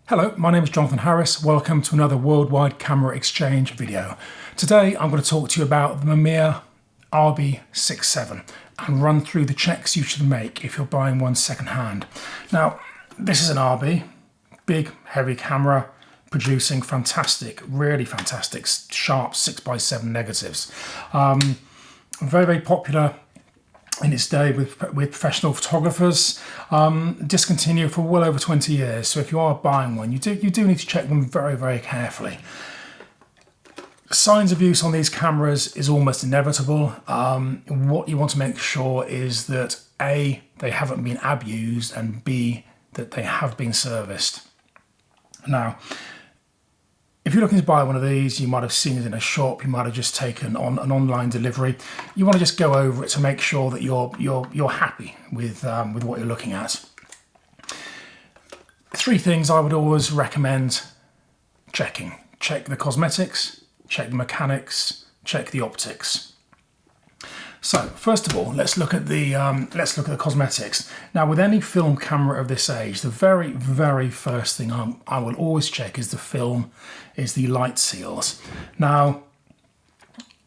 Hello, my name is Jonathan Harris. Welcome to another Worldwide Camera Exchange video. Today I'm going to talk to you about the Mamiya RB67 and run through the checks you should make if you're buying one second-hand. Now, this is an RB, big, heavy camera, producing fantastic, really fantastic, sharp 6x7 negatives. Very, very popular in its day with professional photographers, discontinued for well over 20 years. So if you are buying one, you do need to check them very, very carefully. Signs of use on these cameras is almost inevitable. What you want to make sure is that A, they haven't been abused, and B, that they have been serviced. Now, if you're looking to buy one of these, you might have seen it in a shop, you might have just taken on an online delivery. You want to just go over it to make sure that you're happy with what you're looking at. Three things I would always recommend checking. Check the cosmetics, check the mechanics, check the optics. So first of all, let's look at the cosmetics. Now, with any film camera of this age, the very, very first thing I will always check is the light seals. Now,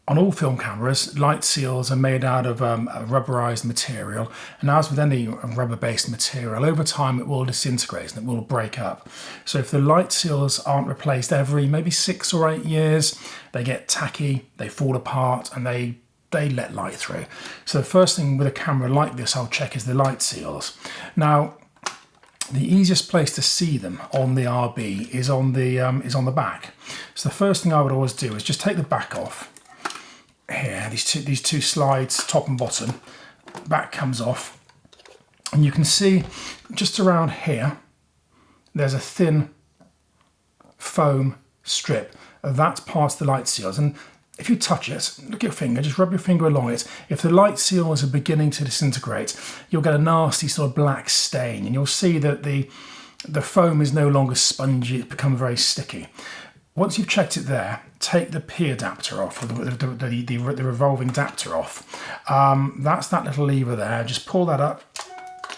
on all film cameras, light seals are made out of a rubberized material, and as with any rubber-based material, over time it will disintegrate and it will break up. So if the light seals aren't replaced every maybe 6 or 8 years, they get tacky, they fall apart, and they let light through. So the first thing with a camera like this I'll check is the light seals. Now, the easiest place to see them on the RB is on the back. So the first thing I would always do is just take the back off. Here, these two slides, top and bottom, back comes off, and you can see just around here there's a thin foam strip. That's past the light seals, and if you touch it, look at your finger, just rub your finger along it. If the light seals are beginning to disintegrate, you'll get a nasty sort of black stain, and you'll see that the foam is no longer spongy, it's become very sticky. Once you've checked it there, take the P adapter off, or the revolving adapter off. That's that little lever there. Just pull that up,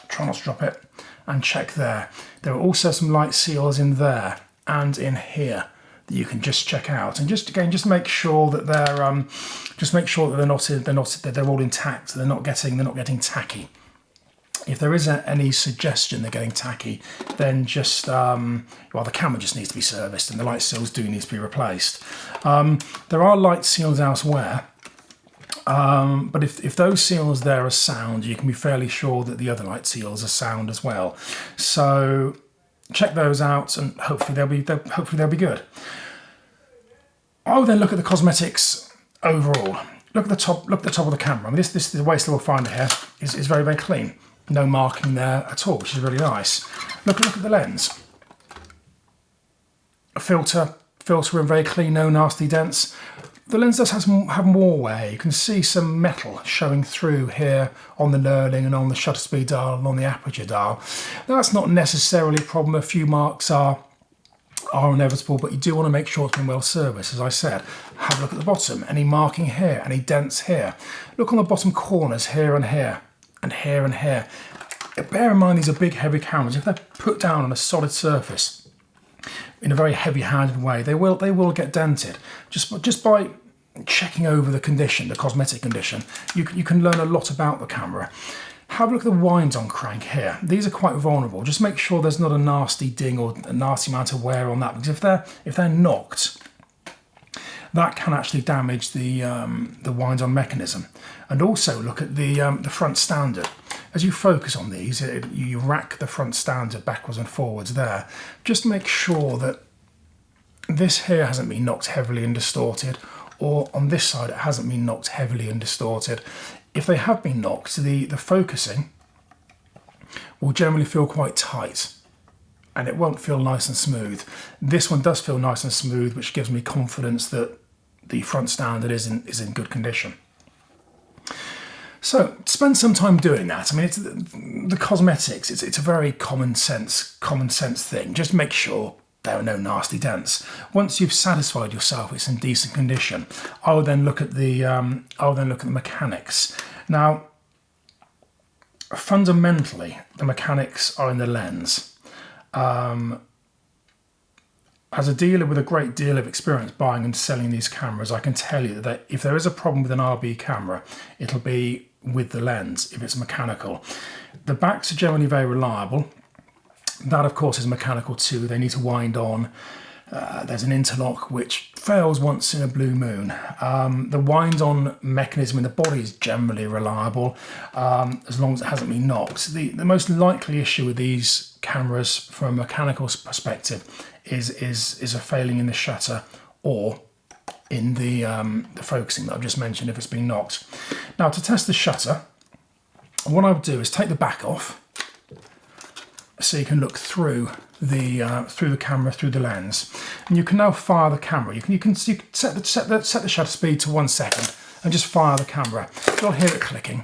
try not to drop it, and check there. There are also some light seals in there and in here that you can just check out, and just make sure that they're they're all intact. They're not getting tacky. If there is any suggestion they're getting tacky, then just the camera just needs to be serviced, and the light seals do need to be replaced. There are light seals elsewhere, but if those seals there are sound, you can be fairly sure that the other light seals are sound as well. So check those out, and hopefully they'll be good. I will then look at the cosmetics overall. Look at the top of the camera. I mean, this the waist level finder here is very, very clean. No marking there at all, which is really nice. Look at the lens. A filter in very clean, no nasty dents. The lens does have more wear. You can see some metal showing through here on the knurling and on the shutter speed dial and on the aperture dial. Now, that's not necessarily a problem. A few marks are inevitable, but you do want to make sure it's been well serviced. As I said, have a look at the bottom. Any marking here, any dents here. Look on the bottom corners here and here, and here and here. Bear in mind, these are big, heavy cameras. If they're put down on a solid surface in a very heavy-handed way, they will get dented. Just by checking over the condition, the cosmetic condition, you can learn a lot about the camera. Have a look at the winds on crank here. These are quite vulnerable. Just make sure there's not a nasty ding or a nasty amount of wear on that, because if they're knocked, that can actually damage the winds on mechanism. And also look at the front standard. As you focus on these, you rack the front standard backwards and forwards there. Just make sure that this here hasn't been knocked heavily and distorted, or on this side it hasn't been knocked heavily and distorted. If they have been knocked, the focusing will generally feel quite tight, and it won't feel nice and smooth. This one does feel nice and smooth, which gives me confidence that the front standard is in good condition. So spend some time doing that. I mean, it's the cosmetics. It's a very common sense thing. Just make sure there are no nasty dents. Once you've satisfied yourself it's in decent condition, I will then look at the mechanics. Now, fundamentally, the mechanics are in the lens. as a dealer with a great deal of experience buying and selling these cameras, I can tell you that if there is a problem with an RB camera, it'll be with the lens if it's mechanical. The backs are generally very reliable. That, of course, is mechanical too. They need to wind on. There's an interlock which fails once in a blue moon. The wind-on mechanism in the body is generally reliable as long as it hasn't been knocked. The most likely issue with these cameras from a mechanical perspective is a failing in the shutter or in the focusing that I've just mentioned if it's been knocked. Now, to test the shutter, what I would do is take the back off so you can look through the camera, through the lens, and you can now fire the camera. You can set the shutter speed to 1 second and just fire the camera. You'll hear it clicking.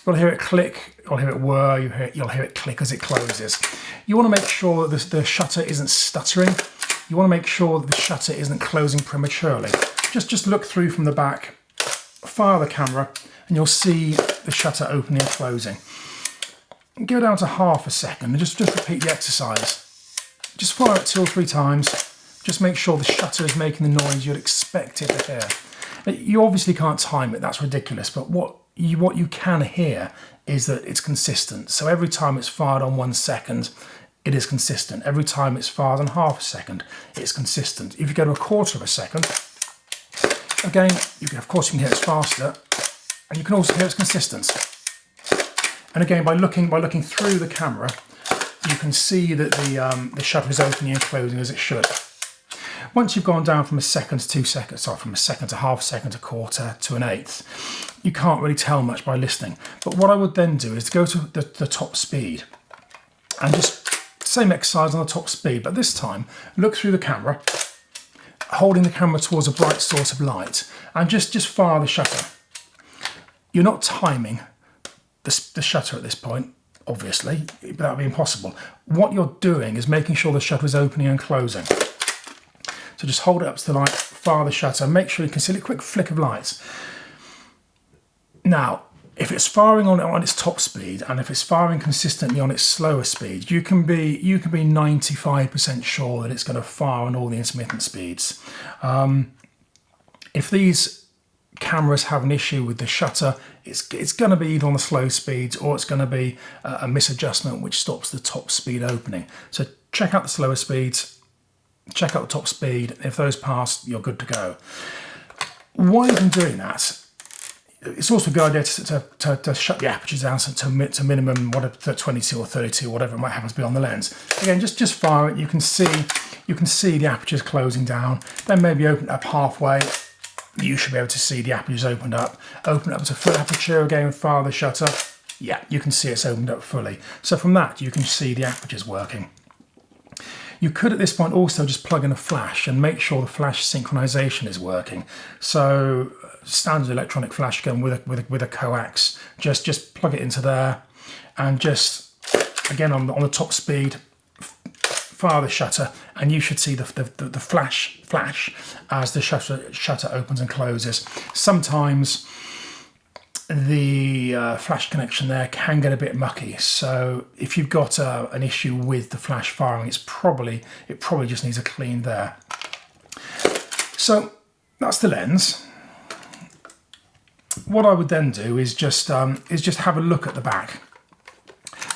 You'll hear it click. You'll hear it whir. You'll hear it click as it closes. You want to make sure that the shutter isn't stuttering. You want to make sure that the shutter isn't closing prematurely. Just look through from the back, fire the camera, and you'll see the shutter opening and closing. Go down to ½ second and just repeat the exercise. Just fire it 2 or 3 times. Just make sure the shutter is making the noise you'd expect it to hear. Now, you obviously can't time it, that's ridiculous, but what you can hear is that it's consistent. So every time it's fired on 1 second, it is consistent. Every time it's fired on ½ second, it's consistent. If you go to 1/4 second, again, of course you can hear it's faster, and you can also hear it's consistent. And again, by looking through the camera, you can see that the shutter is opening and closing as it should. Once you've gone down from a second to 2 seconds, sorry, from a second to ½ second to 1/4 to 1/8, you can't really tell much by listening. But what I would then do is to go to the top speed and just same exercise on the top speed, but this time look through the camera, holding the camera towards a bright source of light, and just fire the shutter. You're not timing the shutter at this point, obviously, but that would be impossible. What you're doing is making sure the shutter is opening and closing. So just hold it up to the light, fire the shutter, make sure you can see a quick flick of light. Now, if it's firing on its top speed and if it's firing consistently on its slower speed, you can be 95% sure that it's going to fire on all the intermittent speeds. If these cameras have an issue with the shutter, it's going to be either on the slow speeds or it's going to be a misadjustment which stops the top speed opening. So check out the slower speeds, check out the top speed. If those pass, you're good to go. While you've been doing that, it's also a good idea to shut the apertures down to minimum, whatever, 22 or 32, whatever it might happen to be on the lens. Again, just fire it. You can see the apertures closing down. Then maybe open it up halfway. You should be able to see the apertures opened up. Open it up to full aperture again, fire the shutter. Yeah, you can see it's opened up fully. So from that, you can see the apertures working. You could at this point also just plug in a flash and make sure the flash synchronization is working. So standard electronic flash gun with a coax, just plug it into there and just, again on the top speed, fire the shutter, and you should see the flash as the shutter opens and closes. Sometimes the flash connection there can get a bit mucky, so if you've got an issue with the flash firing, it probably just needs a clean there. So that's the lens. What I would then do is just have a look at the back.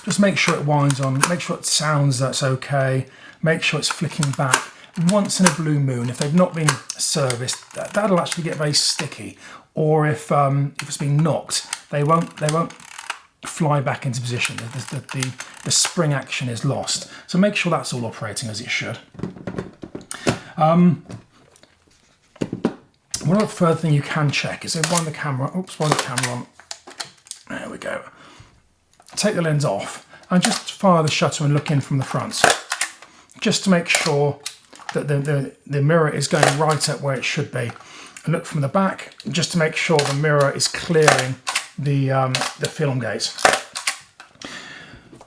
Just make sure it winds on, make sure it sounds that's okay, make sure it's flicking back. Once in a blue moon, if they've not been serviced, that'll actually get very sticky. Or if it's been knocked, they won't fly back into position. The spring action is lost. So make sure that's all operating as it should. One other further thing you can check is if wind the camera on. There we go. Take the lens off and just fire the shutter and look in from the front, just to make sure that the mirror is going right up where it should be. And look from the back, just to make sure the mirror is clearing the film gate.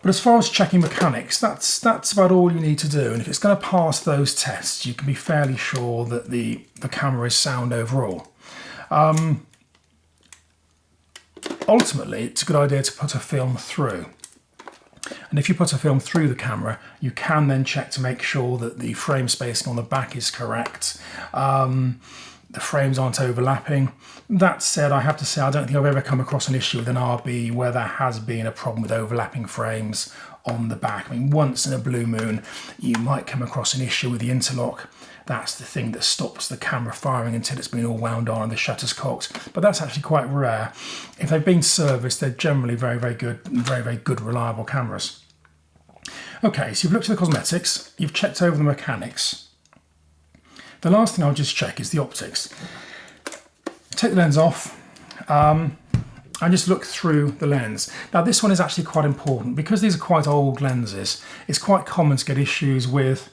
But as far as checking mechanics, that's about all you need to do. And if it's going to pass those tests, you can be fairly sure that the camera is sound overall. Ultimately, it's a good idea to put a film through. And if you put a film through the camera, you can then check to make sure that the frame spacing on the back is correct. The frames aren't overlapping. That said, I have to say I don't think I've ever come across an issue with an RB where there has been a problem with overlapping frames on the back. I mean, once in a blue moon, you might come across an issue with the interlock. That's the thing that stops the camera firing until it's been all wound on and the shutter's cocked. But that's actually quite rare. If they've been serviced, they're generally very, very good, reliable cameras. Okay, so you've looked at the cosmetics, you've checked over the mechanics. The last thing I'll just check is the optics. Take the lens off and just look through the lens. Now this one is actually quite important because these are quite old lenses. It's quite common to get issues with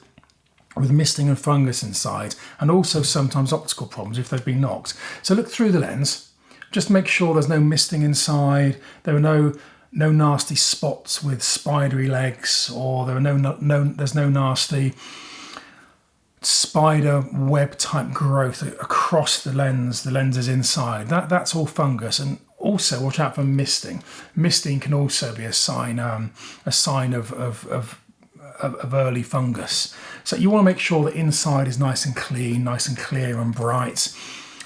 misting and fungus inside, and also sometimes optical problems if they've been knocked. So look through the lens, just make sure there's no misting inside, there are no nasty spots with spidery legs, or there's no nasty spider web type growth across the lenses inside. That's all fungus. And also watch out for misting. Misting can also be a sign of early fungus. So you want to make sure that inside is nice and clean, nice and clear and bright.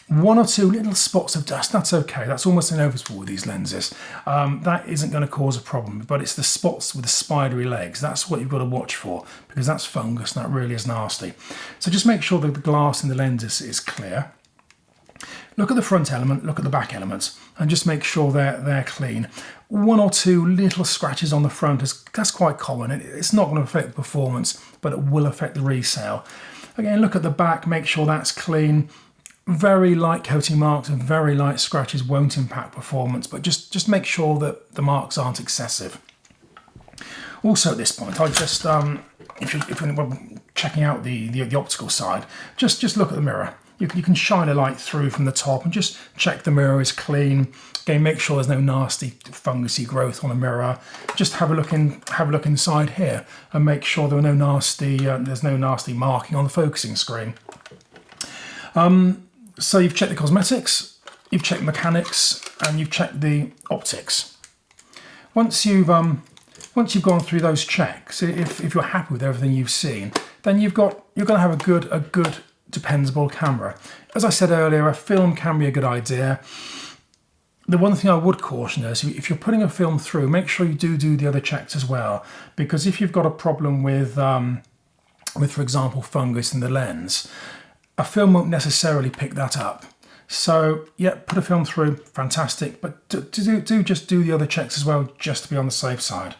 One or two little spots of dust, that's okay. That's almost inevitable with these lenses. That isn't going to cause a problem, but it's the spots with the spidery legs. That's what you've got to watch for, because that's fungus and that really is nasty. So just make sure that the glass in the lens is clear. Look at the front element, look at the back element, and just make sure they're clean. One or two little scratches on the front, that's quite common. It's not going to affect the performance, but it will affect the resale. Again, look at the back, make sure that's clean. Very light coating marks and very light scratches won't impact performance, but just make sure that the marks aren't excessive. Also at this point, I just, if you're checking out the optical side, just look at the mirror. You can shine a light through from the top and just check the mirror is clean. Again, make sure there's no nasty fungusy growth on the mirror. Just have a look inside here and make sure there are no nasty there's no nasty marking on the focusing screen. So you've checked the cosmetics, you've checked the mechanics, and you've checked the optics. Once you've gone through those checks, if you're happy with everything you've seen, then you're going to have a good dependable camera. As I said earlier, a film can be a good idea. The one thing I would caution is if you're putting a film through, make sure you do the other checks as well, because if you've got a problem with for example, fungus in the lens, a film won't necessarily pick that up. So yeah, put a film through, fantastic, but just do the other checks as well, just to be on the safe side.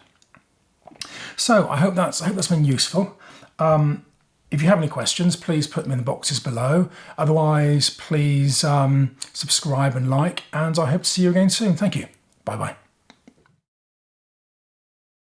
So I hope that's been useful. If you have any questions, please put them in the boxes below. Otherwise, please subscribe and like, and I hope to see you again soon. Thank you. Bye-bye.